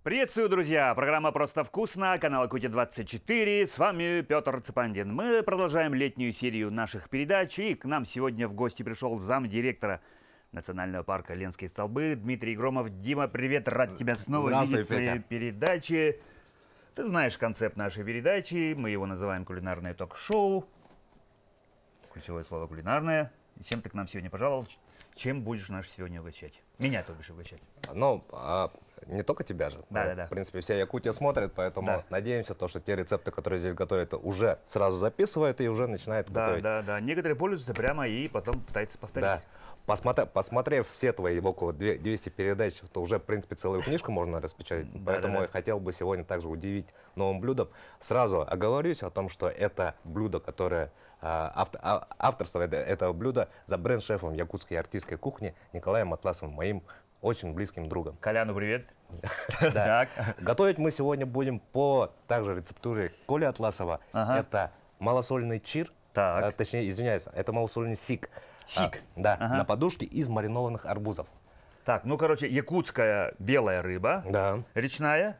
Приветствую, друзья! Программа «Просто вкусно», канал Якутия-24. С вами Петр Цепандин. Мы продолжаем летнюю серию наших передач. И к нам сегодня в гости пришел замдиректора Национального парка Ленские столбы Дмитрий Громов. Дима, привет! Рад тебя снова видеть в своей передаче. Ты знаешь концепт нашей передачи. Мы его называем «Кулинарное ток-шоу». Ключевое слово «кулинарное». И чем ты к нам сегодня пожаловал? Чем будешь нас сегодня угощать? Меня, то бишь, угощать. Ну, не только тебя же. Да. В принципе, вся Якутия смотрит, поэтому надеемся, что те рецепты, которые здесь готовят, уже сразу записывают и уже начинают готовить. Да. Некоторые пользуются прямо и потом пытаются повторить. Да. Посмотрев все твои около 200 передач, то уже, в принципе, целую книжку можно распечатать. Поэтому я хотел бы сегодня также удивить новым блюдом. Сразу оговорюсь о том, что это блюдо, которое авторство этого блюда за бренд-шефом якутской и арктической кухни Николаем Атласовым, моим очень близким другом. Коляну привет. Да. Готовить мы сегодня будем по также рецептуре Коли Атласова. Это малосольный чир, точнее, извиняюсь, это малосольный сик. Сик? Да, на подушке из маринованных арбузов. Так, ну, короче, якутская белая рыба, речная,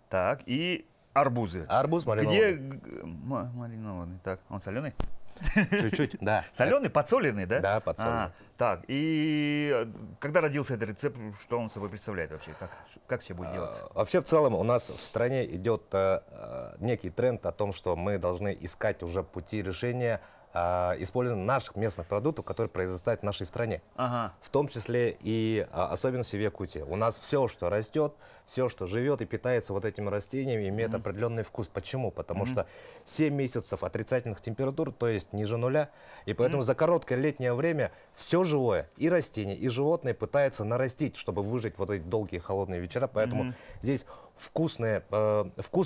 так, и арбузы. Арбуз маринованный. Где маринованный? Так, он соленый? Чуть-чуть, да. Соленый, подсоленный, да? Да, подсоленный. Так, и когда родился этот рецепт, что он собой представляет вообще? Как все будет делаться? Вообще, в целом, у нас в стране идет некий тренд о том, что мы должны искать уже пути решения использования наших местных продуктов, которые произрастают в нашей стране. В том числе и особенности в Якутии. У нас все, что растет, все, что живет и питается вот этими растениями, имеет определенный вкус. Почему? Потому что 7 месяцев отрицательных температур, то есть ниже нуля, и поэтому за короткое летнее время все живое, и растения, и животные пытаются нарастить, чтобы выжить вот эти долгие холодные вечера. Поэтому здесь вкус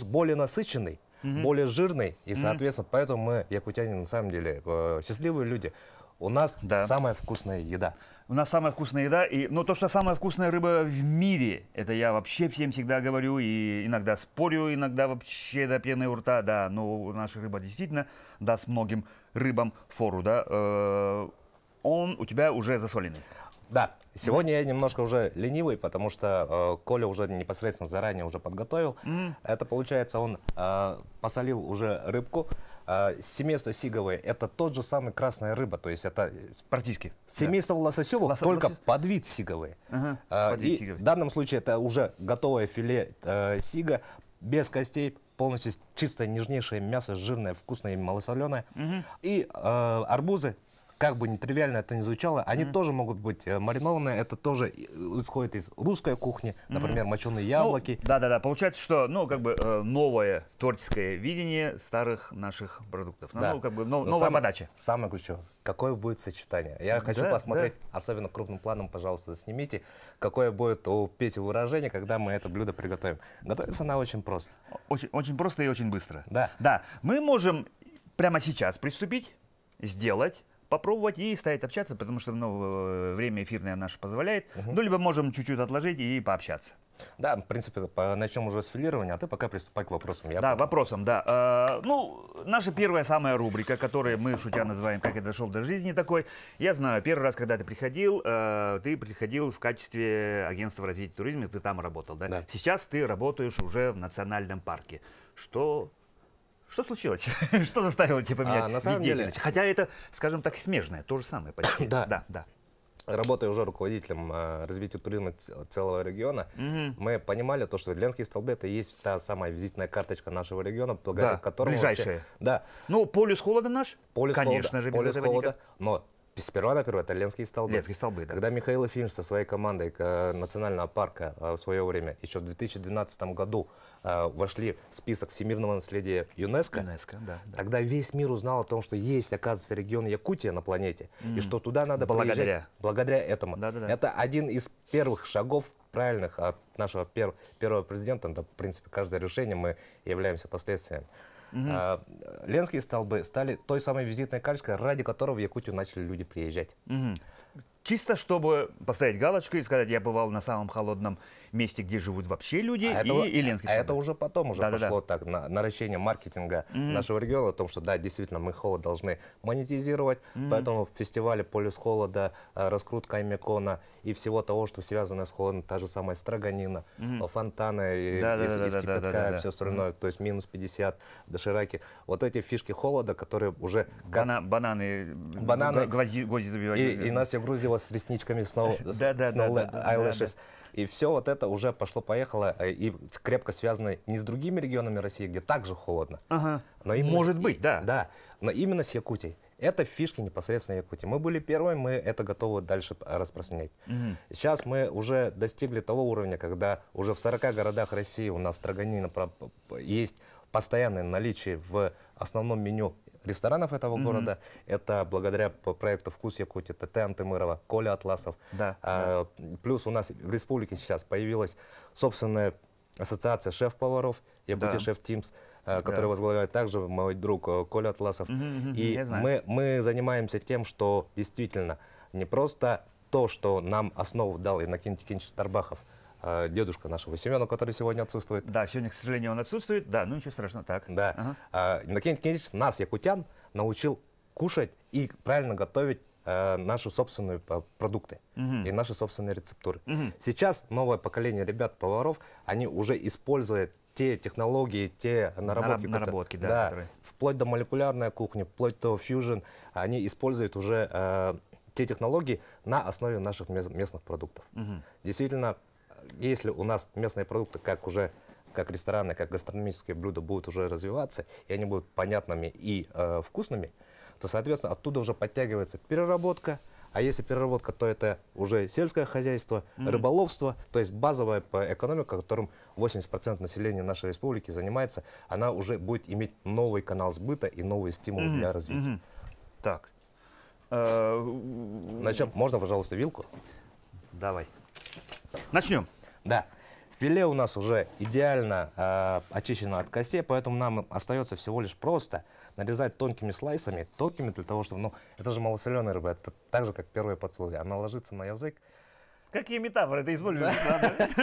более насыщенный, более жирный, и, соответственно, поэтому мы, якутяне, на самом деле, счастливые люди. У нас самая вкусная еда. У нас самая вкусная еда, но то, что самая вкусная рыба в мире, это я вообще всем всегда говорю, и иногда спорю, иногда вообще до пены у рта, да, но наша рыба действительно даст многим рыбам фору, да. Он у тебя уже засоленный. Да, сегодня я немножко уже ленивый, потому что Коля уже непосредственно заранее уже подготовил. Это получается, он посолил уже рыбку. Семейство сиговое — это тот же самый красная рыба, то есть это практически семейство лососевых, только подвид сиговые. В данном случае это уже готовое филе сига, без костей, полностью чистое, нежнейшее мясо, жирное, вкусное и малосоленое. И арбузы. Как бы нетривиально это ни звучало, они тоже могут быть маринованные. Это тоже исходит из русской кухни, например, моченые яблоки. Да. Получается, что, новое творческое видение старых наших продуктов. Новая подача. Самое ключевое. Какое будет сочетание? Я хочу посмотреть, особенно крупным планом, пожалуйста, снимите, какое будет у Пети выражение, когда мы это блюдо приготовим. Готовится она очень просто. Очень просто и очень быстро. Да. Мы можем прямо сейчас приступить, сделать, попробовать и стоять общаться, потому что время эфирное наше позволяет. Либо можем чуть-чуть отложить и пообщаться. Да, в принципе, начнем уже с филирования, а ты пока приступай к вопросам. Вопросам, да. Наша первая самая рубрика, которую мы, шутя, называем «Как я дошел до жизни» такой. Я знаю, первый раз, когда ты приходил в качестве агентства развития туризма, ты там работал, да? Сейчас ты работаешь уже в национальном парке. Что случилось? Что заставило тебя поменять на самом деле, хотя это, скажем так, смежное, то же самое почти. Да. Работая уже руководителем развития туризма целого региона, мы понимали то, что Ленские столбы — это и есть та самая визитная карточка нашего региона, благодаря которому... Ближайшая. Да. Полюс холода наш? Полюс конечно же, без этого никак. Но сперва-наперво это Ленские столбы. Ленские столбы, да. Когда Михаил Ефимович со своей командой национального парка в свое время, еще в 2012 году, вошли в список всемирного наследия ЮНЕСКО, тогда весь мир узнал о том, что есть, оказывается, регион Якутия на планете, и что туда надо приезжать благодаря этому. Это один из первых шагов правильных от нашего первого президента. Это, в принципе, каждое решение мы являемся последствием. Ленские столбы стали той самой визитной карточкой, ради которой в Якутию начали люди приезжать. Чисто чтобы поставить галочку и сказать, я бывал на самом холодном месте, где живут вообще люди, и Ленский это уже потом уже пошло да. так, наращение маркетинга нашего региона, о том, что да, действительно, мы холод должны монетизировать, поэтому фестивали «Полюс холода», раскрутка Аймекона и всего того, что связано с холодом, та же самая строганина, фонтаны из кипятка и все остальное, то есть минус 50, дошираки. Вот эти фишки холода, которые уже... Бананы гвозди забивать. И Настя Груздева с ресничками Snow Eyelashes. И все вот это уже пошло-поехало и крепко связано не с другими регионами России, где также холодно. Но именно, может быть, да. Да, но именно с Якутией. Это фишки непосредственно Якутии. Мы были первыми, мы это готовы дальше распространять. Сейчас мы уже достигли того уровня, когда уже в 40 городах России у нас строганина есть постоянное наличие в основном меню ресторанов этого города. Это благодаря проекту «Вкус Якутии», ТТ Антымырова, Коля Атласов. Плюс у нас в республике сейчас появилась собственная ассоциация шеф-поваров, Якутия Шеф Тимс, который возглавляет также мой друг Коля Атласов. И мы занимаемся тем, что действительно не просто то, что нам основу дал Иннокентий Тикинович Старбахов, дедушка нашего Семена, который сегодня отсутствует. Да, сегодня, к сожалению, он отсутствует. Да, ну ничего страшного, так. Да. Иннокентий Тикинович нас, якутян, научил кушать и правильно готовить наши собственные продукты и наши собственные рецептуры. Сейчас новое поколение ребят-поваров, они уже используют те технологии, те наработки, которые... вплоть до молекулярной кухни, вплоть до фьюжн, они используют уже те технологии на основе наших местных продуктов. Действительно, если у нас местные продукты, как рестораны, как гастрономические блюда будут уже развиваться, и они будут понятными и вкусными, то, соответственно, оттуда уже подтягивается переработка. А если переработка, то это уже сельское хозяйство, рыболовство, то есть базовая экономика, которым 80% населения нашей республики занимается, она уже будет иметь новый канал сбыта и новые стимулы для развития. Так. Начнем. Можно, пожалуйста, вилку? Давай. Начнем. Да. Филе у нас уже идеально очищено от костей, поэтому нам остается всего лишь просто нарезать тонкими слайсами, тонкими для того, чтобы, это же малосоленая рыба, это так же, как первое поцелуй, она ложится на язык. Какие метафоры ты используешь?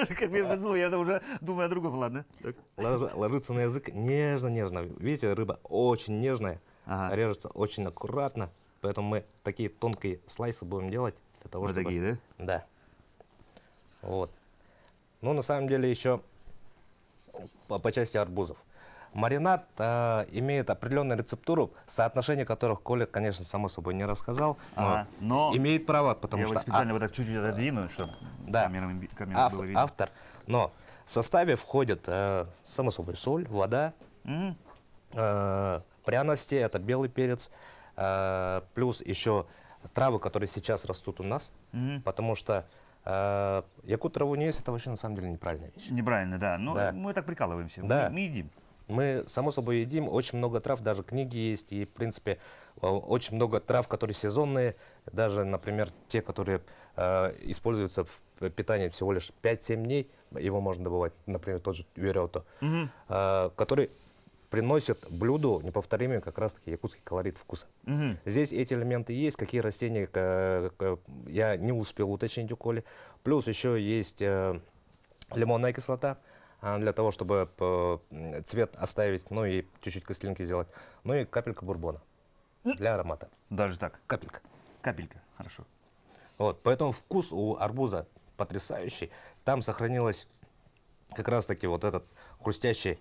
Как первый поцелуй, я уже думаю о другом, ладно. Ложится на язык нежно-нежно. Видите, рыба очень нежная, режется очень аккуратно, поэтому мы такие тонкие слайсы будем делать для того, чтобы... такие, да? Да. Вот. Ну, на самом деле, еще по части арбузов. Маринад имеет определенную рецептуру, соотношение которых Коля, конечно, само собой не рассказал, но имеет право, потому что... Я специально вот так чуть-чуть отодвину, чтобы камерам было видно. Автор. Но в составе входит, само собой, соль, вода, пряности, это белый перец, плюс еще травы, которые сейчас растут у нас, потому что якут траву не есть, это вообще на самом деле неправильная вещь. Неправильно, да. Но мы так прикалываемся. Да. Мы едим. Мы, само собой, едим. Очень много трав, даже книги есть. И, в принципе, очень много трав, которые сезонные. Даже, например, те, которые используются в питании всего лишь 5-7 дней. Его можно добывать, например, тот же верету, который приносит блюду неповторимый как раз-таки якутский колорит вкуса. Здесь эти элементы есть. Какие растения, я не успел уточнить у Коли. Плюс еще есть лимонная кислота, для того, чтобы цвет оставить, ну и чуть-чуть кислинки сделать. Ну и капелька бурбона для аромата. Даже так? Капелька. Капелька, хорошо. Вот, поэтому вкус у арбуза потрясающий. Там сохранилась как раз-таки вот этот хрустящая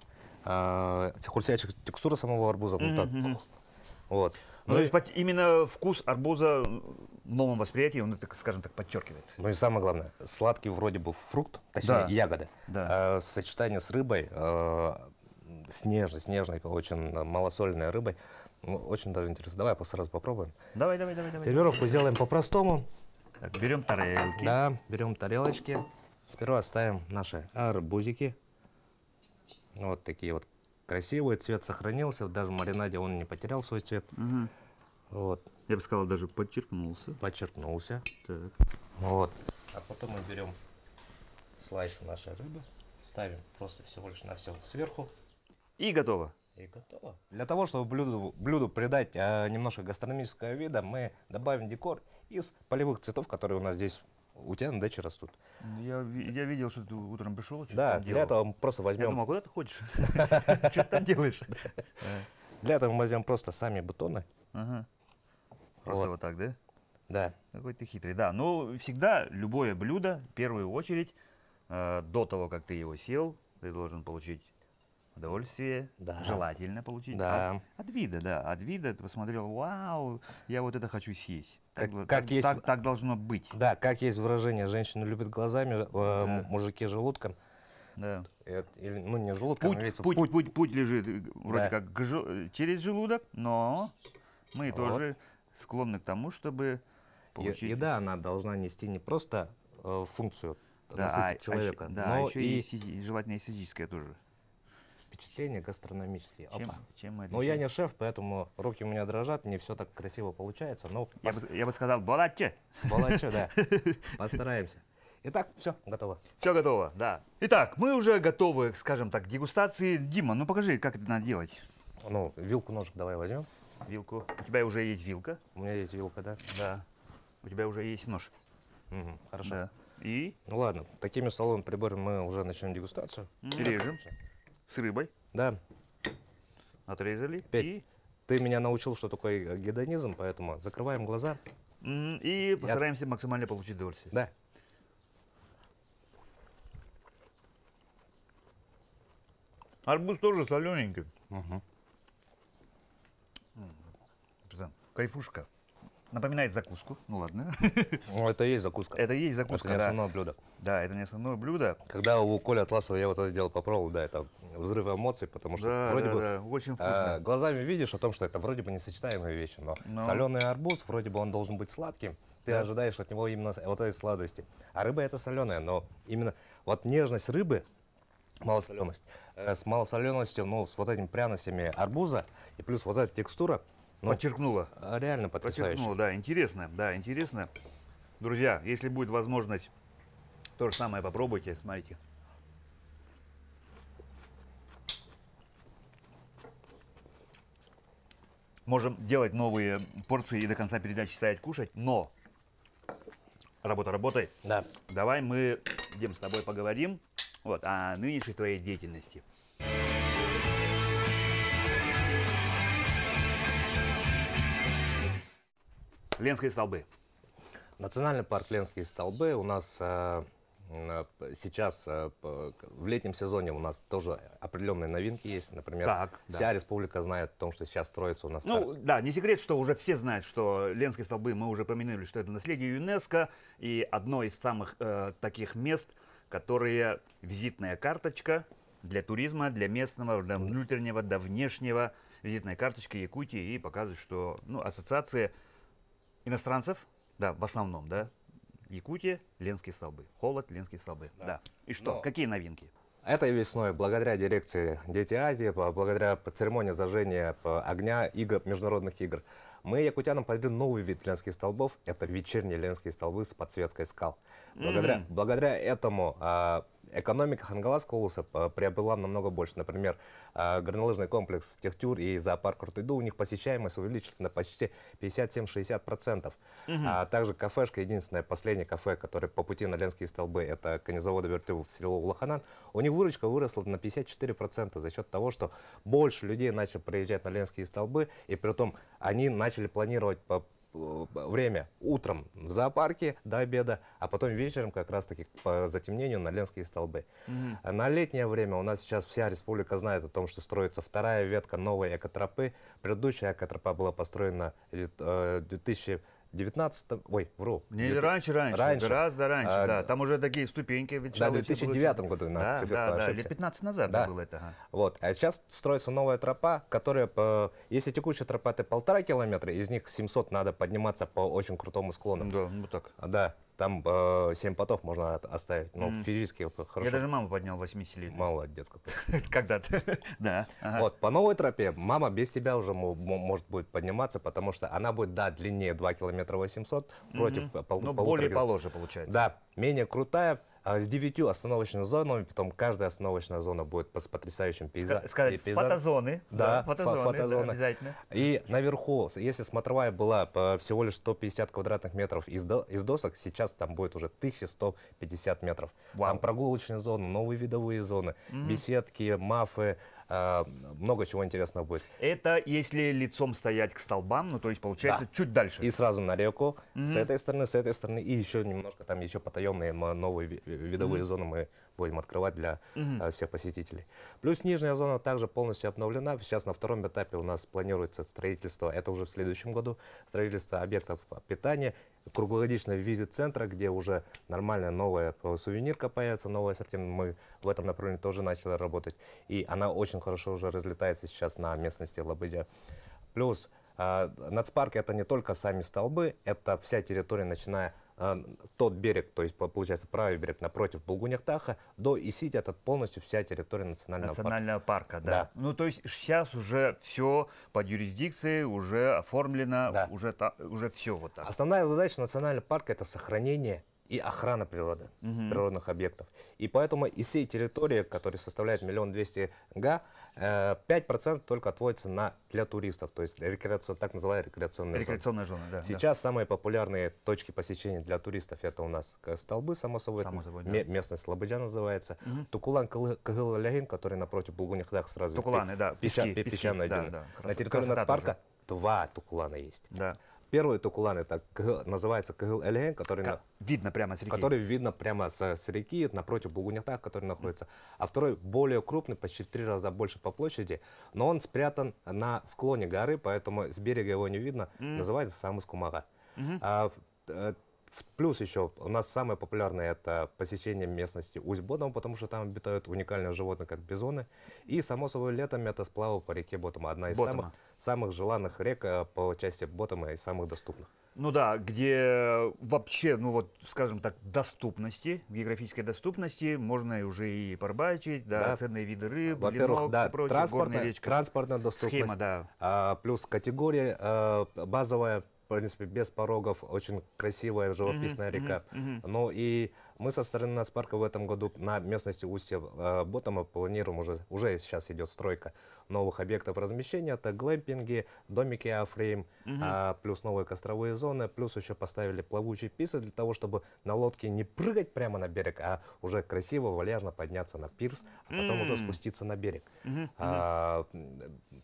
текстура самого арбуза. Вот. Ну, то есть именно вкус арбуза в новом восприятии, он, скажем так, подчеркивается. Ну и самое главное, сладкий вроде бы фрукт, точнее ягода, сочетание с рыбой, с нежной, очень малосольной рыбой, очень даже интересно. Давай сразу попробуем. Давай. Сервировку сделаем по-простому. Берем тарелки. Да, берем тарелочки. Сперва ставим наши арбузики. Вот такие вот красивый, цвет сохранился, даже в маринаде он не потерял свой цвет. Вот. Я бы сказал, даже подчеркнулся. Подчеркнулся. Так. Вот. А потом мы берем слайс нашей рыбы, ставим просто всего лишь на все сверху. И готово. И готово. Для того, чтобы блюду придать немножко гастрономического вида, мы добавим декор из полевых цветов, которые у нас здесь у тебя на даче растут. Я видел, что ты утром пришел, что Да, там для делал. этого мы просто возьмем... Я думал, куда ты ходишь? Что ты там делаешь? Для этого мы возьмем просто сами бутоны. Просто вот так, да? Да. Какой ты хитрый. Да, но всегда любое блюдо, в первую очередь, до того, как ты его съел, ты должен получить удовольствие, Да. желательно получить Да. от вида, да. От вида ты посмотрел, вау, я вот это хочу съесть. Так должно быть. Да, как есть выражение, женщина любит глазами, мужики желудком. Да. Или, ну, не желудком, Путь лежит вроде Да. как через желудок, но мы тоже склонны к тому, чтобы получить... Еда, она должна нести не просто функцию Да, насытить человека, но еще и и желательно эстетическое тоже. впечатления гастрономические. Чем мы Но я не шеф, поэтому руки у меня дрожат, не все так красиво получается. Но я бы сказал, балаче. Балачо, да. Постараемся. Итак, все, готово. Все готово, да. Итак, мы уже готовы, скажем так, к дегустации. Дима, ну покажи, как это надо делать. Ну, вилку, ножик давай возьмем. Вилку. У тебя уже есть вилка. У меня есть вилка, да? Да. У тебя уже есть нож. Хорошо. Да. И Ну ладно, такими столовыми приборами мы уже начнем дегустацию. режем с рыбой. Да. Отрезали. Петь, ты меня научил, что такое гедонизм, поэтому закрываем глаза. И постараемся максимально получить удовольствие. Да. Арбуз тоже солененький. Кайфушка. Напоминает закуску. Ну ладно. Ну, это и есть закуска. Это и есть закуска, Это не да. основное блюдо. Да, это не основное блюдо. Когда у Коли Атласова я вот это дело попробовал, да, это взрыв эмоций, потому что вроде бы очень вкусно. глазами видишь о том, что это вроде бы несочетаемые вещи, но соленый арбуз, вроде бы он должен быть сладким, ты ожидаешь от него именно вот этой сладости. А рыба это соленая, но именно вот нежность рыбы, малосоленость, с малосоленостью, ну, с вот этими пряностями арбуза, и плюс вот эта текстура, ну, Подчеркнула. реально потрясающе. Подчеркнула, да, интересно, да, интересно. Друзья, если будет возможность, то же самое попробуйте, смотрите. Можем делать новые порции и до конца передачи стоять кушать, но работа работой. Да. Давай мы, Дим, с тобой поговорим вот, о нынешней твоей деятельности. Ленские столбы. Национальный парк Ленские столбы у нас сейчас в летнем сезоне у нас тоже определенные новинки есть. Например, вся республика знает о том, что сейчас строится у нас. Ну да, не секрет, что уже все знают, что Ленские столбы, мы уже упомянули, что это наследие ЮНЕСКО и одно из самых таких мест, которые визитная карточка для туризма, для местного, для внутреннего, для внешнего. Визитная карточка Якутии и показывает, что ассоциация иностранцев, да, в основном, да, Якутия, Ленские столбы. Холод, Ленские столбы. Да. И что? Какие новинки? Этой весной, благодаря дирекции Дети Азии, благодаря церемонии зажжения огня международных игр, мы якутянам подарили новый вид ленских столбов. Это вечерние ленские столбы с подсветкой скал. Благодаря этому экономика Хангаласского улуса приобрела намного больше. Например, горнолыжный комплекс Техтюр и зоопарк Рутыду, у них посещаемость увеличится на почти 57-60%. А также кафешка, единственное последнее кафе, которое по пути на Ленские столбы, это конезавода Вертыв в село Улаханан, у них выручка выросла на 54% за счет того, что больше людей начали приезжать на Ленские столбы, и при том они начали планировать время утром в зоопарке до обеда, а потом вечером как раз таки по затемнению на Ленские столбы. На летнее время у нас сейчас вся республика знает о том, что строится вторая ветка новой экотропы. Предыдущая экотропа была построена в 2019, раньше, гораздо раньше, да. Там уже такие ступеньки. Да, в 2009 году. Лет 15 назад было это. Вот. А сейчас строится новая тропа, которая, если текущая тропа это 1,5 километра, из них 700 надо подниматься по очень крутому склону. Да, ну так. Да, там 7 потов можно оставить, но физически хорошо. Я даже маму поднял 80 лет. Молодец какой. Когда-то, да. Вот, по новой тропе мама без тебя уже может будет подниматься, потому что она будет, да, длиннее 2 километра 800 против более положе получается. Да, менее крутая, с 9 остановочными зонами, потом каждая остановочная зона будет с потрясающим пейзажем. Сказать, фотозоны. Да, фотозоны. Да, обязательно. И наверху, если смотровая была всего лишь 150 квадратных метров из досок, сейчас там будет уже 1150 метров. Вау. Там прогулочные зоны, новые видовые зоны, беседки, мафы, много чего интересного будет. Это если лицом стоять к столбам, ну то есть получается чуть дальше. И сразу на реку, с этой стороны, и еще немножко там еще потаенные новые видовые зоны мы будем открывать для всех посетителей. Плюс нижняя зона также полностью обновлена. Сейчас на втором этапе у нас планируется строительство, это уже в следующем году, строительство объектов питания, круглогодичного визит-центра, где уже нормальная новая сувенирка появится, новый ассортимент. Мы в этом направлении тоже начали работать. И она очень хорошо уже разлетается сейчас на местности Лабыдя. Плюс нацпарк — это не только сами столбы, это вся территория, начиная тот берег, то есть получается правый берег напротив Булгуняхтаха, до Исити, это полностью вся территория национального парка. Да. Ну то есть сейчас уже все под юрисдикцией, уже оформлено, да. уже все вот так. Основная задача национального парка — это сохранение и охрана природы, природных объектов. И поэтому из всей территории, которая составляет 1 200 000 га, 5% только отводится для туристов, то есть так называемая рекреационная зона. Да, сейчас самые популярные точки посещения для туристов — это у нас столбы, само собой, да. местность Лабыдя называется, Тукулан Кыгыл-Лягин, который напротив Булгуняхдах сразу. Тукуланы, да, песчаная дюна. На территории нацпарка 2 Тукулана есть. Да. Первый Тукулан это называется Кыгыл-Элеген, который видно прямо с реки. Который видно прямо с реки, напротив Булгуняхтах, который находится. А второй более крупный, почти в 3 раза больше по площади, но он спрятан на склоне горы, поэтому с берега его не видно, называется Самыс-Кумага. Плюс еще у нас самое популярное — это посещение местности Усть-Ботома, потому что там обитают уникальные животные, как бизоны. И, само собой, летом это сплавы по реке Ботома. Одна из самых желанных рек по части Ботома и самых доступных. Ну да, где вообще, ну вот, скажем так, географической доступности, можно уже и порыбачить, да, ценные виды рыб, во-первых, да, прочее, транспортная доступность, схема, да. Плюс категория базовая, в принципе, без порогов, очень красивая живописная река. Ну и мы со стороны нацпарка в этом году на местности устья Ботома планируем, уже сейчас идет стройка новых объектов размещения. Это глэмпинги, домики Афрейм, плюс новые костровые зоны, плюс еще поставили плавучие пирсы для того, чтобы на лодке не прыгать прямо на берег, а уже красиво, вальяжно подняться на пирс, а потом уже спуститься на берег.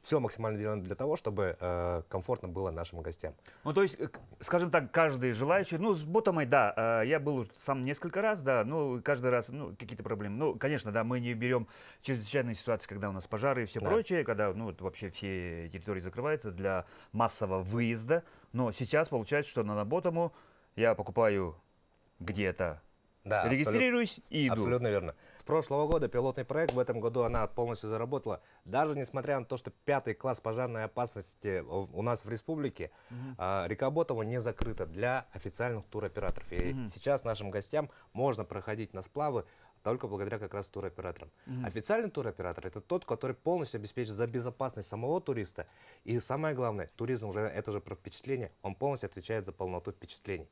Все максимально делаем для того, чтобы комфортно было нашим гостям. Ну, то есть, скажем так, каждый желающий, ну, с Ботомой, да, я был сам несколько раз, да, ну, каждый раз, ну, какие-то проблемы. Ну, конечно, да, мы не берем чрезвычайные ситуации, когда у нас пожары и все прочее, когда, ну, вообще все территории закрываются для массового выезда. Но сейчас получается, что на Ботому я покупаю где-то, регистрируюсь и иду. Абсолютно верно. С прошлого года пилотный проект, в этом году она полностью заработала. Даже несмотря на то, что 5-й класс пожарной опасности у нас в республике, река Ботома не закрыта для официальных туроператоров. И сейчас нашим гостям можно проходить на сплавы только благодаря как раз туроператорам. Официальный туроператор — это тот, который полностью обеспечит за безопасность самого туриста. И самое главное, туризм же это же про впечатление, он полностью отвечает за полноту впечатлений.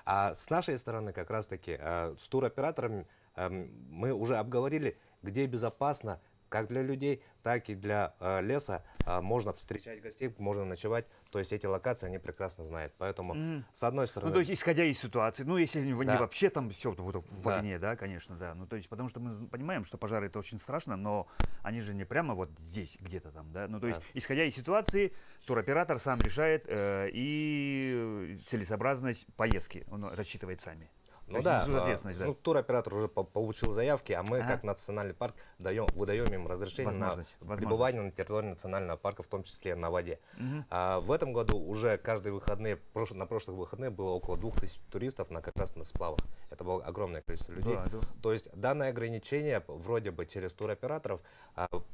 А с нашей стороны как раз таки с туроператорами мы уже обговорили, где безопасно, как для людей, так и для леса. Можно встречать гостей, можно ночевать. То есть эти локации они прекрасно знают. Поэтому, с одной стороны... Ну, то есть, исходя из ситуации, ну, если не вообще там все вот в огне, да, конечно, да. Ну, то есть, потому что мы понимаем, что пожары — это очень страшно, но они же не прямо вот здесь, где-то там, да. Ну, то есть, исходя из ситуации, туроператор сам решает и целесообразность поездки, он рассчитывает сами. Ну да, ну, туроператор уже получил заявки, а мы, как национальный парк, выдаем им разрешение на пребывание на территории национального парка, в том числе на воде. В этом году уже каждые выходные, на прошлых выходных было около 2000 туристов как раз на сплавах. Это было огромное количество людей. То есть данное ограничение вроде бы через туроператоров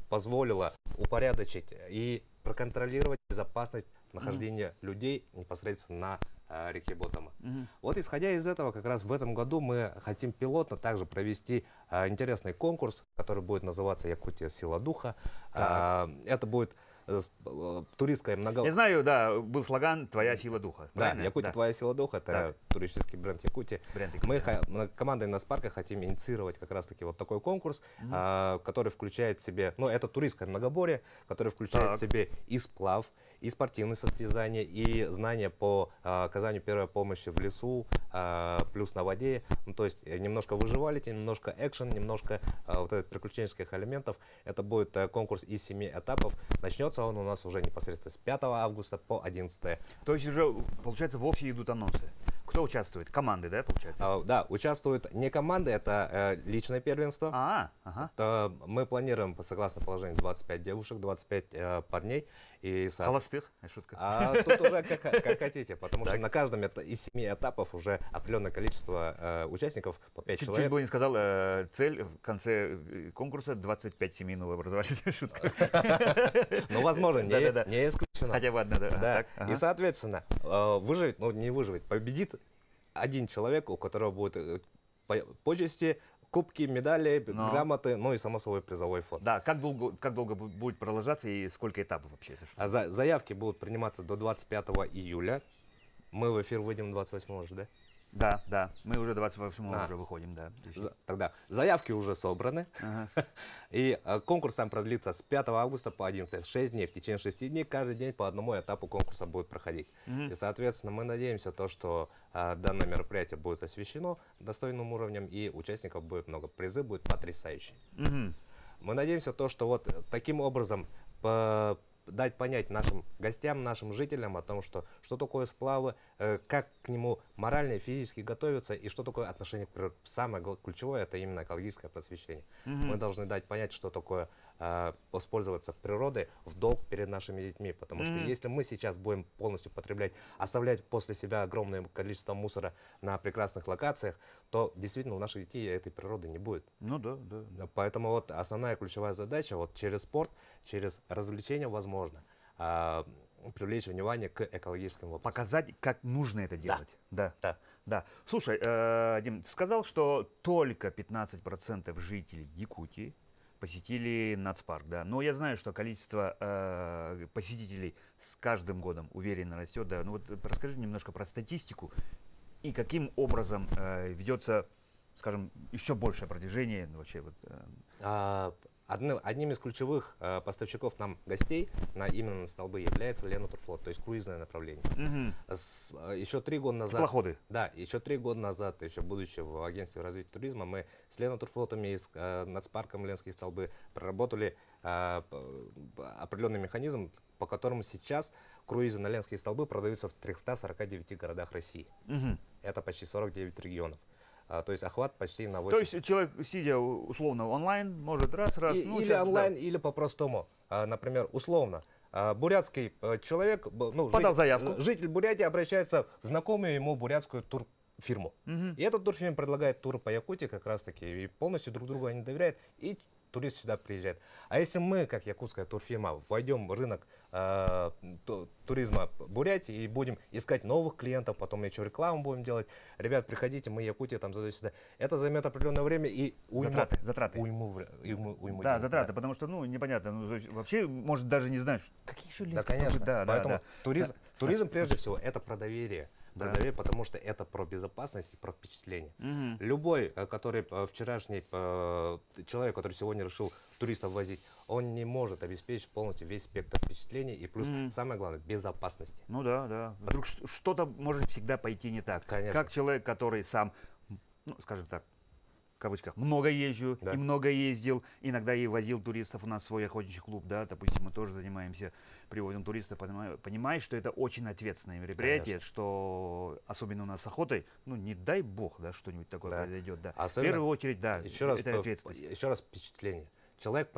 позволило упорядочить и проконтролировать безопасность нахождения людей непосредственно на реке Ботома. Вот исходя из этого, как раз в этом году мы хотим пилотно также провести интересный конкурс, который будет называться «Якутия. Сила духа». Это будет туристская Я знаю, да, был слоган «Твоя сила духа». Да, Якутия, твоя сила духа, это так. туристический бренд Якутии. Мы командой Наспарка хотим инициировать как раз-таки вот такой конкурс, который включает в себе, ну, это туристское многоборье, который включает в себе и сплав, и спортивные состязания, и знания по оказанию первой помощи в лесу, плюс на воде. Ну, то есть немножко выживалити, немножко экшен, немножко вот этих приключенческих элементов. Это будет конкурс из 7 этапов. Начнется он у нас уже непосредственно с 5 августа по 11. То есть уже, получается, вовсе идут анонсы. Кто участвует? Команды, да, получается? Да, участвуют не команды, это личное первенство. Ага. Мы планируем, согласно положению, 25 девушек, 25 парней. Холостых? Шутка. Тут уже как хотите, потому что на каждом из 7 этапов уже определенное количество участников, по 5 человек. Чуть было не сказал, цель в конце конкурса 25 семей нового образования. Шутка. Ну, возможно, не исключено. Хотя бы одна, да. И, соответственно, выживет, ну, не выживет, победит один человек, у которого будет почести, кубки, медали, грамоты, ну и, само собой, призовой фонд. Да, как долго будет продолжаться и сколько этапов вообще? Заявки будут приниматься до 25 июля. Мы в эфир выйдем 28 же, да? Да, мы уже 28 уже выходим, да. Тогда заявки уже собраны. И конкурс сам продлится с 5 августа по 11, 6 дней. В течение 6 дней каждый день по одному этапу конкурса будет проходить. И, соответственно, мы надеемся, что данное мероприятие будет освещено достойным уровнем, и участников будет много. Призы будут потрясающие. Мы надеемся, что вот таким образом дать понять нашим гостям, нашим жителям о том, что такое сплавы, как к нему морально и физически готовиться, и что такое отношение к природе. Самое ключевое — это именно экологическое просвещение. Мы должны дать понять, что такое воспользоваться природой в долг перед нашими детьми, потому что если мы сейчас будем полностью потреблять, оставлять после себя огромное количество мусора на прекрасных локациях, то действительно у наших детей этой природы не будет. Ну да. Поэтому вот основная ключевая задача вот через спорт, через развлечения, возможно, привлечь внимание к экологическим вопросам. Показать, как нужно это делать. Да. Слушай, Дим, ты сказал, что только 15% жителей Якутии посетили нацпарк, да. Но я знаю, что количество посетителей с каждым годом уверенно растет, да. Ну вот расскажи немножко про статистику и каким образом ведется, скажем, еще большее продвижение вообще вот. Одним из ключевых поставщиков нам гостей именно на столбы является Ленотурфлот, то есть круизное направление. Еще 3 года назад. Теплоходы. Да, еще 3 года назад, еще будучи в агентстве развития туризма, мы с Ленотурфлотами и с нацпарком Ленские столбы проработали определенный механизм, по которому сейчас круизы на Ленские столбы продаются в 349 городах России. Это почти 49 регионов. То есть охват почти на 8. То есть человек, сидя условно онлайн, может раз. Или онлайн, или по-простому. Например, условно, бурятский человек, подал заявку. Житель Бурятии обращается в знакомую ему бурятскую турфирму. И этот турфирма предлагает туры по Якутии как раз таки, и полностью друг другу они доверяют, и турист сюда приезжает. А если мы, как якутская турфирма, войдем в рынок туризма Бурятии и будем искать новых клиентов, потом еще рекламу будем делать, ребят, приходите, мы Якутия, там туда-сюда. Это займет определенное время и затраты. Уйму да, затраты, потому что, непонятно, вообще, может, даже не знаешь, какие еще ленские столбы. Да, поэтому туризм, прежде всего, это про доверие. Потому что это про безопасность и про впечатление. Любой, вчерашний человек, который сегодня решил туристов возить, он не может обеспечить полностью весь спектр впечатлений и плюс, самое главное, безопасности. Ну да. Вдруг что-то может всегда пойти не так. Конечно. Как человек, который сам, скажем так, в кавычках, много езжу и много ездил, иногда и возил туристов, у нас свой охотничий клуб, да, допустим, мы тоже занимаемся, приводим туристов, понимаешь, что это очень ответственное мероприятие, что особенно у нас с охотой, не дай бог, да, что-нибудь такое произойдет, да. В первую очередь, да, это ответственность. Еще раз впечатление. Человек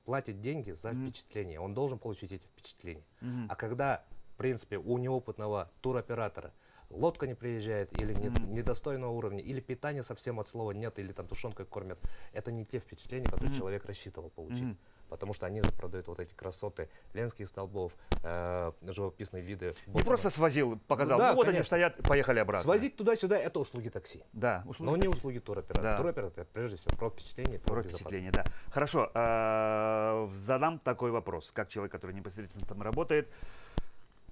платит деньги за впечатление, он должен получить эти впечатления. А когда, в принципе, у неопытного туроператора лодка не приезжает, или недостойного уровня, или питания совсем от слова нет, или там тушенкой кормят, это не те впечатления, которые человек рассчитывал получить. потому что они же продают вот эти красоты ленских столбов, живописные виды. Не просто свозил, показал, ну, вот конечно. Они стоят, поехали обратно. Свозить туда-сюда — это услуги такси. Да, услуги такси. Не услуги туроператора. Да. Туроператор — это прежде всего про впечатление, про впечатление, да. Хорошо, задам такой вопрос, как человек, который непосредственно там работает.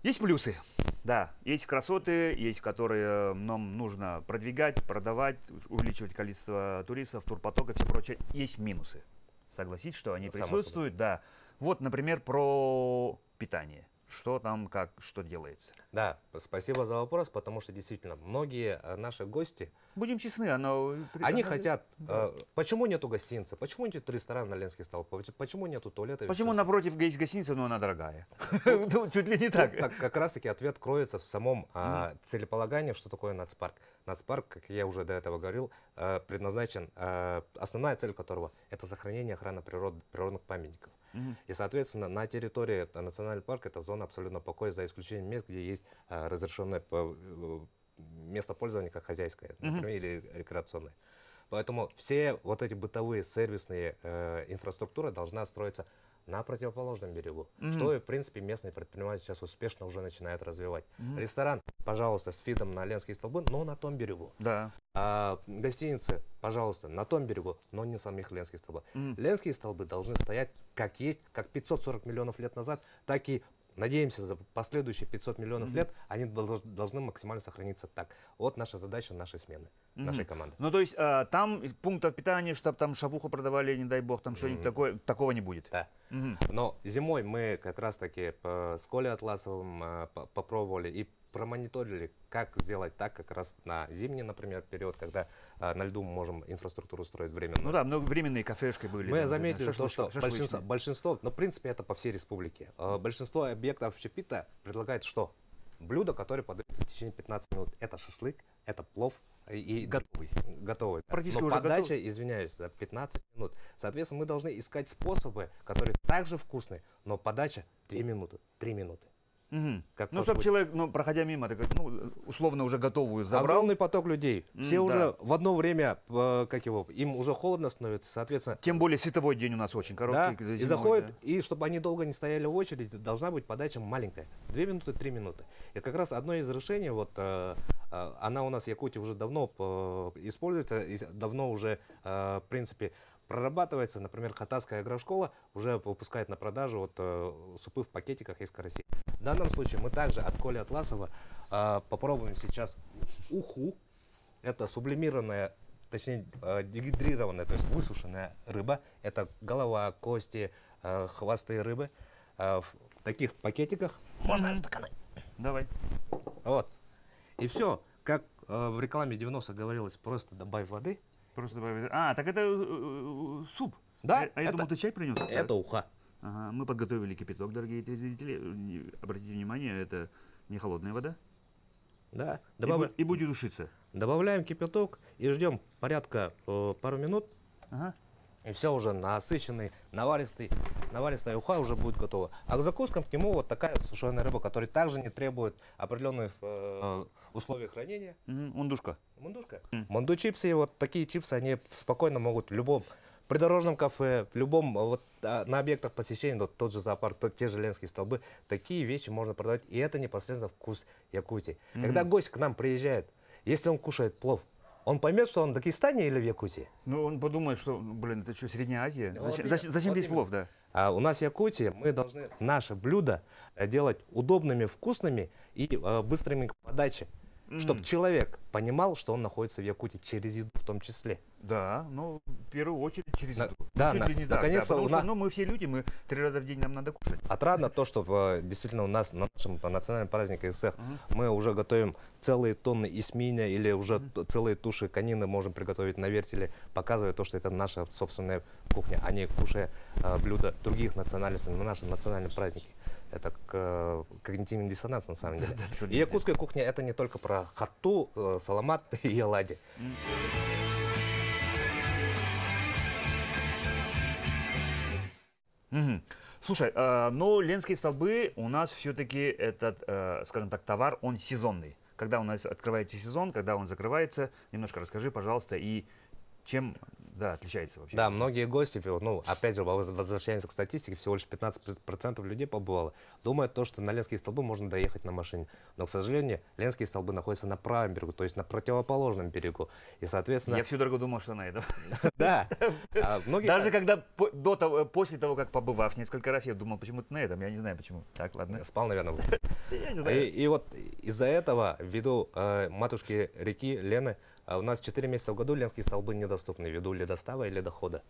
Есть плюсы, да, есть красоты, есть которые нам нужно продвигать, продавать, увеличивать количество туристов, турпоток и все прочее. Есть минусы. Согласитесь, что они присутствуют, да. Вот, например, про питание. Что там, как, что делается? Да, спасибо за вопрос, потому что действительно многие наши гости... Будем честны, они хотят... Да. Почему нету гостиницы? Почему нет ресторана на ленских столбах? Почему нету туалета? Почему напротив есть гостиница, но она дорогая? Чуть ли не так. Как раз таки ответ кроется в самом целеполагании, что такое нацпарк. Нацпарк, как я уже до этого говорил, предназначен, основная цель которого — это сохранение и охрана природных памятников. И, соответственно, на территории национального парка это зона абсолютно покоя, за исключением мест, где есть разрешенное место пользования, как хозяйское, например, или рекреационное. Поэтому все вот эти бытовые, сервисные инфраструктуры должна строиться на противоположном берегу, что и, в принципе, местные предприниматели сейчас успешно уже начинают развивать. Ресторан, пожалуйста, с видом на ленские столбы, но на том берегу. Да. Гостиницы, пожалуйста, на том берегу, но не самих ленских столбов. Ленские столбы должны стоять как есть, как 540 миллионов лет назад, так и, надеемся, за последующие 500 миллионов лет они должны максимально сохраниться так. Вот наша задача нашей смены, нашей команды. Ну, то есть там пунктов питания, чтобы там шавуху продавали, не дай бог, там что-нибудь такое, такого не будет? Да. Но зимой мы как раз-таки с Колей Атласовым попробовали и промониторили, как сделать так, как раз на зимний, например, период, когда на льду мы можем инфраструктуру строить временную. Ну да, много временные кафешки были. Мы заметили, что большинство, но в принципе это по всей республике, большинство объектов общепита предлагает что? Блюдо, которое подается в течение 15 минут. Это шашлык, это плов. И готовый. Практически но уже подача, готов. извиняюсь, за 15 минут. Соответственно, мы должны искать способы, которые также вкусны, но подача 2 минуты, 3 минуты. Ну, чтобы человек, проходя мимо, условно уже готовую забрал. Огромный поток людей. Все уже в одно время, им уже холодно становится, соответственно. Тем более световой день у нас очень короткий. Да, и заходят, и чтобы они долго не стояли в очереди, должна быть подача маленькая. 2 минуты, 3 минуты. И как раз одно из решений, она у нас в Якутии уже давно используется, и давно уже, в принципе, прорабатывается. Например, Хатасская агрошкола уже выпускает на продажу супы в пакетиках из карасей. В данном случае мы также от Коли Атласова попробуем сейчас уху. Это сублимированная, точнее дегидрированная, то есть высушенная рыба. Это голова, кости, хвосты рыбы в таких пакетиках. Можно стаканы? Давай. Вот. И все. Как в рекламе 90-х говорилось, просто добавь воды. Просто добавить. Так это суп. Да. Я думал, ты чай принес? Это уха. Ага, мы подготовили кипяток, дорогие зрители. Обратите внимание, это не холодная вода. Да. И будет душиться. Добавляем кипяток и ждем порядка пару минут. Ага. И все уже насыщенный, наваристая уха уже будет готова. А к закускам к нему вот такая сушеная рыба, которая также не требует определенных условий хранения. Мундушка. Мундушка. Мунду-чипсы, вот такие чипсы, они спокойно могут в любом придорожном кафе, в любом, на объектах посещения, тот же зоопарк, те же ленские столбы, такие вещи можно продавать. И это непосредственно вкус Якутии. Когда гость к нам приезжает, если он кушает плов, он поймет, что он в Дагестане или в Якутии? Ну, он подумает, что, это что, Средняя Азия? Зачем здесь плов, да? А у нас в Якутии мы должны наши блюда делать удобными, вкусными и быстрыми к подаче. Чтобы человек понимал, что он находится в Якутии через еду в том числе. Да, в первую очередь через еду. Да, наконец-то мы все люди, мы 3 раза в день нам надо кушать. Отрадно то, что действительно у нас на нашем национальном празднике ИСЭХ мы уже готовим целые тонны исминя или уже целые туши конины можем приготовить на вертеле, показывая то, что это наша собственная кухня, а не кушая блюда других национальностей на нашем национальном празднике. Это когнитивный диссонанс на самом деле. И якутская кухня — это не только про хатту, саламат и оладьи. Слушай, но ленские столбы у нас все-таки этот, скажем так, товар, он сезонный. Когда у нас открывается сезон, когда он закрывается, немножко расскажи, пожалуйста, и чем Да, отличается вообще. Да, многие гости, ну, опять же, возвращаемся к статистике, всего лишь 15% людей побывало. Думают то, что на Ленские столбы можно доехать на машине. Но, к сожалению, Ленские столбы находятся на правом берегу, то есть на противоположном берегу. И, соответственно... Я всю дорогу думал, что на этом. Да. Даже когда, после того, как побывав несколько раз, я думал, почему-то на этом. Я не знаю, почему. Так, ладно. Спал, наверное. Я не знаю. И вот из-за этого, ввиду матушки реки Лены, у нас 4 месяца в году Ленские столбы недоступны ввиду ледостава и ледохода.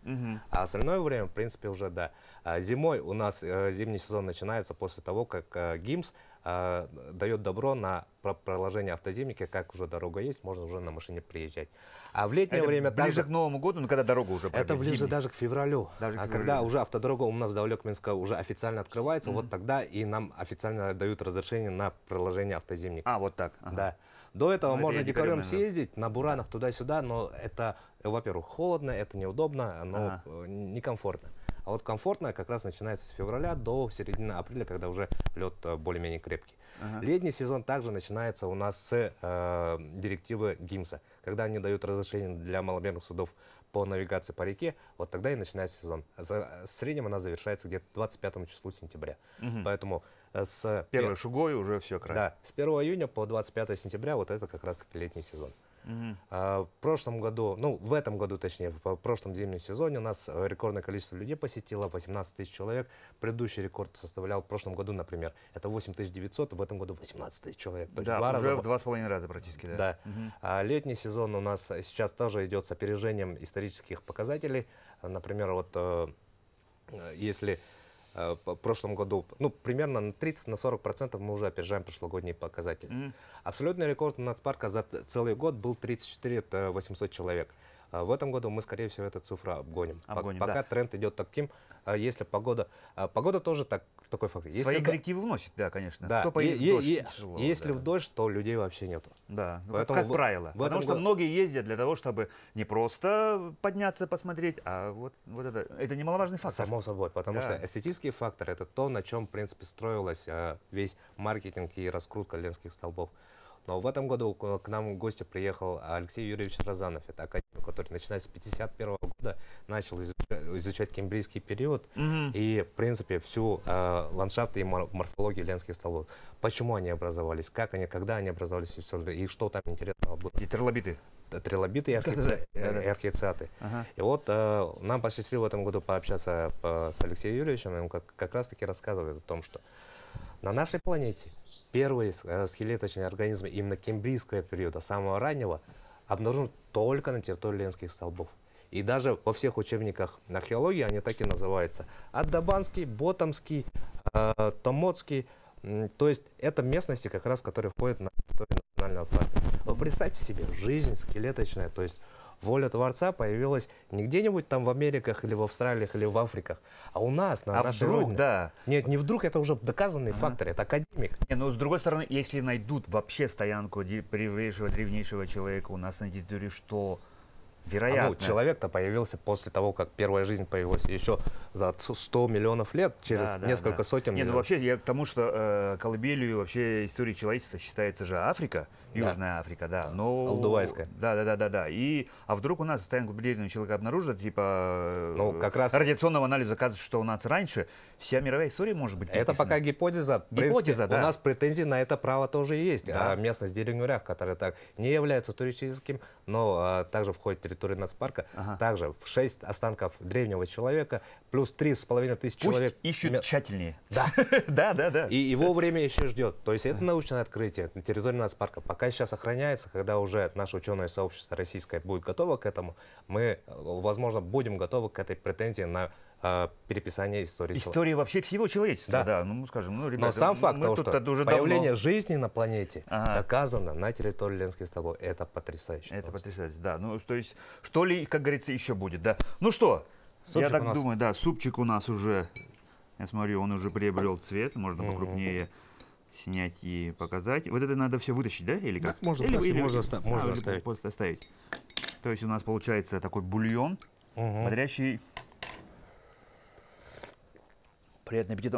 А остальное время, в принципе, уже да. Зимой у нас зимний сезон начинается после того, как ГИМС дает добро на проложение автозимника, как уже дорога есть, можно уже на машине приезжать. А в летнее время ближе к Новому году, ну когда дорога уже это ближе даже к февралю. Когда уже автодорога у нас до Алекминска уже официально открывается, вот тогда и нам официально дают разрешение на проложение автозимника. А, вот так. Да. До этого можно дикарем съездить на буранах туда-сюда, но это, во-первых, холодно, это неудобно, но некомфортно. А вот комфортно как раз начинается с февраля до середины апреля, когда уже лед более-менее крепкий. Летний сезон также начинается у нас с директивы ГИМСа. Когда они дают разрешение для маломерных судов по навигации по реке, вот тогда и начинается сезон. В среднем она завершается где-то 25 числу сентября. Поэтому с первой шугой уже все край. Да, с 1 июня по 25 сентября вот это как раз таки летний сезон. В прошлом году, ну в этом году точнее, в прошлом зимнем сезоне у нас рекордное количество людей посетило, 18 тысяч человек. Предыдущий рекорд составлял в прошлом году, например, это 8900, в этом году 18 тысяч человек. То есть да, уже в 2,5 раза практически. Да. Да. А летний сезон у нас сейчас тоже идет с опережением исторических показателей. Например, вот если в прошлом году, ну, примерно на 30-40% мы уже опережаем прошлогодние показатели. Абсолютный рекорд у нацпарка за целый год был 34 800 человек. В этом году мы, скорее всего, эту цифру обгоним. Пока тренд идет таким, если погода... Погода тоже такой факт. Свои коррективы вносит, да, конечно. Да. Кто поедет в дождь, тяжело, если в дождь, то людей вообще нету. Да, поэтому как правило. Потому что многие ездят для того, чтобы не просто подняться, посмотреть, а вот это немаловажный фактор. Само собой, потому что эстетический фактор — это то, на чем, в принципе, строилась весь маркетинг и раскрутка Ленских столбов. Но в этом году к нам в гости приехал Алексей Юрьевич Розанов. Это академик, который, начиная с 1951 года, начал изучать кембрийский период и, в принципе, всю ландшафт и морфологию Ленских столбов. Почему они образовались, как они, когда они образовались и что там интересного было. И трилобиты. Трилобиты и архициаты. И вот нам посчастливилось в этом году пообщаться с Алексеем Юрьевичем, и он как раз-таки рассказывает о том, что на нашей планете первые скелеточные организмы именно кембрийского периода, самого раннего, обнаружены только на территории Ленских столбов. И даже во всех учебниках археологии они так и называются. Аддабанский, Ботомский, Томотский. То есть это местности, как раз, которые входят на территорию национального парка. Вы представьте себе, жизнь скелеточная, то есть воля Творца появилась не где-нибудь там в Америках или в Австралиях или в Африках, а у нас, на нашей родине. Да. Нет, не вдруг, это уже доказанный фактор, это академик. Не, но с другой стороны, если найдут вообще стоянку древнейшего человека у нас на территории, что вероятно. Человек-то появился после того, как первая жизнь появилась еще за 100 миллионов лет, через несколько сотен миллионов. Ну вообще, я к тому, что колыбелью вообще истории человечества считается же Африка, Южная Африка, да. Но... Алдувайская. Да. А вдруг у нас стоянку древнего человека обнаружат, типа как раз... радиационного анализа оказывается, что у нас раньше вся мировая история может быть Это пока гипотеза. Гипотеза, да. У нас претензии на это право тоже есть. Да. Местность Дерюгнюрях, которая так не является туристическим, но также входит в территорию нацпарка. Также 6 останков древнего человека, плюс 3500 человек. Ищут тщательнее. Да. Да. И его время еще ждет. То есть это научное открытие на территории нацпарка. Пока сейчас охраняется, когда уже наше ученое сообщество российское будет готово к этому, мы, возможно, будем готовы к этой претензии на переписание истории. История вообще всего человечества, да. Ну, скажем, ребята, но сам факт того, что появление жизни на планете доказано на территории Ленских столбов, это потрясающе. Это потрясающе, да. Ну, то есть, что ли, как говорится, еще будет, да. Ну что, я так думаю, да, супчик у нас уже, я смотрю, он уже приобрел цвет, можно покрупнее снять и показать. Вот это надо все вытащить, да, или как? Да, можно оставить. Просто оставить. То есть у нас получается такой бульон, бодрящий. Приятный аппетит.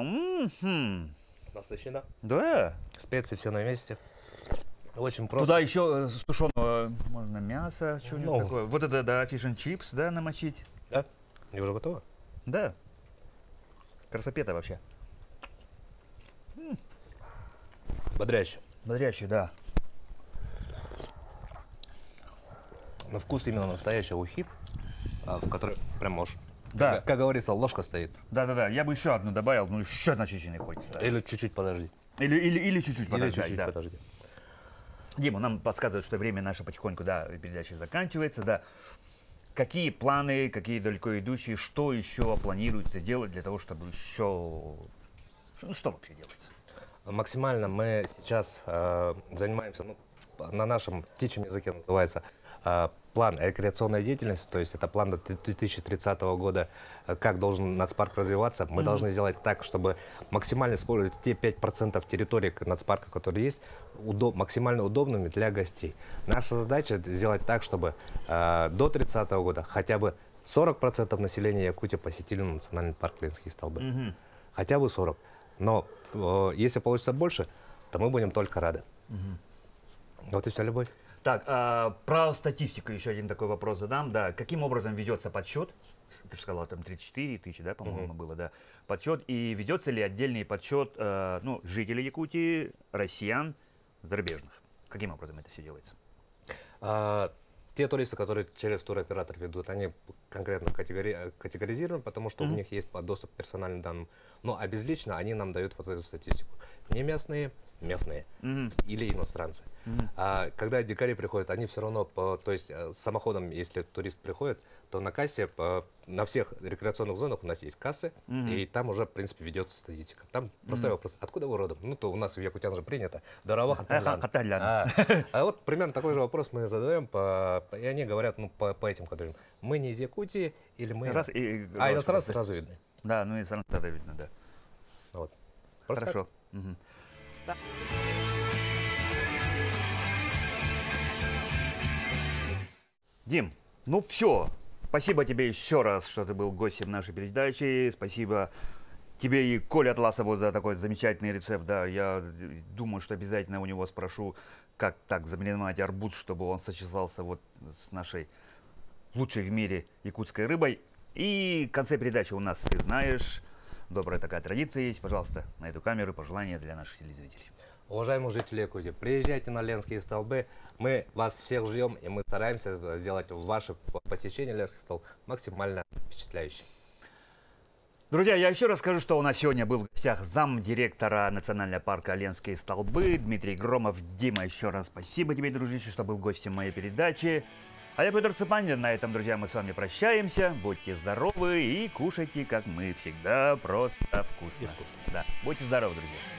Насыщенно. Да. Специи все на месте. Очень просто. Туда еще тушеного можно мясо, что-нибудь такое. Вот это, да, фиш and чипс, да, намочить. Да? И уже готово? Да. Красопета вообще. Бодряще. Бодрящий, да. Но вкус именно настоящего ухи, в который прям можешь. Да. Как говорится, ложка стоит. Да. Я бы еще одну добавил, ну еще начищенный хочется. Или чуть-чуть подожди. Или чуть-чуть подождать. Или чуть-чуть подожди. Дима, нам подсказывают, что время наше потихоньку, да, передача заканчивается, да. Какие планы, какие далеко идущие, что еще планируется делать для того, чтобы еще... Ну, что вообще делается? Максимально мы сейчас занимаемся, ну, на нашем птичьем языке называется план рекреационной деятельности, то есть это план до 2030 года, как должен нацпарк развиваться. Мы должны сделать так, чтобы максимально использовать те 5% территории нацпарка, которые есть, максимально удобными для гостей. Наша задача сделать так, чтобы до 2030 года хотя бы 40% населения Якутии посетили национальный парк Ленские столбы. Хотя бы 40. Но если получится больше, то мы будем только рады. Вот и вся любовь. Так, про статистику еще один такой вопрос задам. Да, каким образом ведется подсчет? Ты же сказала, там 34 тысячи, да, по-моему, было, да, подсчет. И ведется ли отдельный подсчет ну, жителей Якутии, россиян, зарубежных? Каким образом это все делается? Те туристы, которые через туроператор ведут, они конкретно категоризированы, потому что у них есть доступ к персональным данным. Но обезлично они нам дают вот эту статистику. Не местные, местные или иностранцы. А когда дикари приходят, они все равно, то есть самоходом, если турист приходит, то на кассе, на всех рекреационных зонах у нас есть кассы, и там уже, в принципе, ведется статистика. Там простой вопрос, откуда вы родом? Ну, то у нас в якутян же принято. Дарова хаталян. А вот примерно такой же вопрос мы задаем, и они говорят, ну, по этим категориям. Мы не из Якутии, или мы... иностранцы сразу видны. Да, ну иностранцы тогда видно, да. Вот. Хорошо. Дим, ну все. Спасибо тебе еще раз, что ты был гостем нашей передачи. Спасибо тебе и Коле Атласову за такой замечательный рецепт. Да, я думаю, что обязательно у него спрошу, как так замариновать арбуз, чтобы он сочетался вот с нашей лучшей в мире якутской рыбой. И в конце передачи у нас, ты знаешь, добрая такая традиция есть. Пожалуйста, на эту камеру пожелания для наших телезрителей. Уважаемые жители Якутии, приезжайте на Ленские столбы. Мы вас всех ждем, и мы стараемся сделать ваше посещение Ленских столбов максимально впечатляющим. Друзья, я еще раз скажу, что у нас сегодня был в гостях замдиректора национального парка Ленские столбы Дмитрий Громов. Дима, еще раз спасибо тебе, дружище, что был гостем моей передачи. А я Петр Цепанин. На этом, друзья, мы с вами прощаемся. Будьте здоровы и кушайте, как мы всегда, просто вкусно. Да, будьте здоровы, друзья.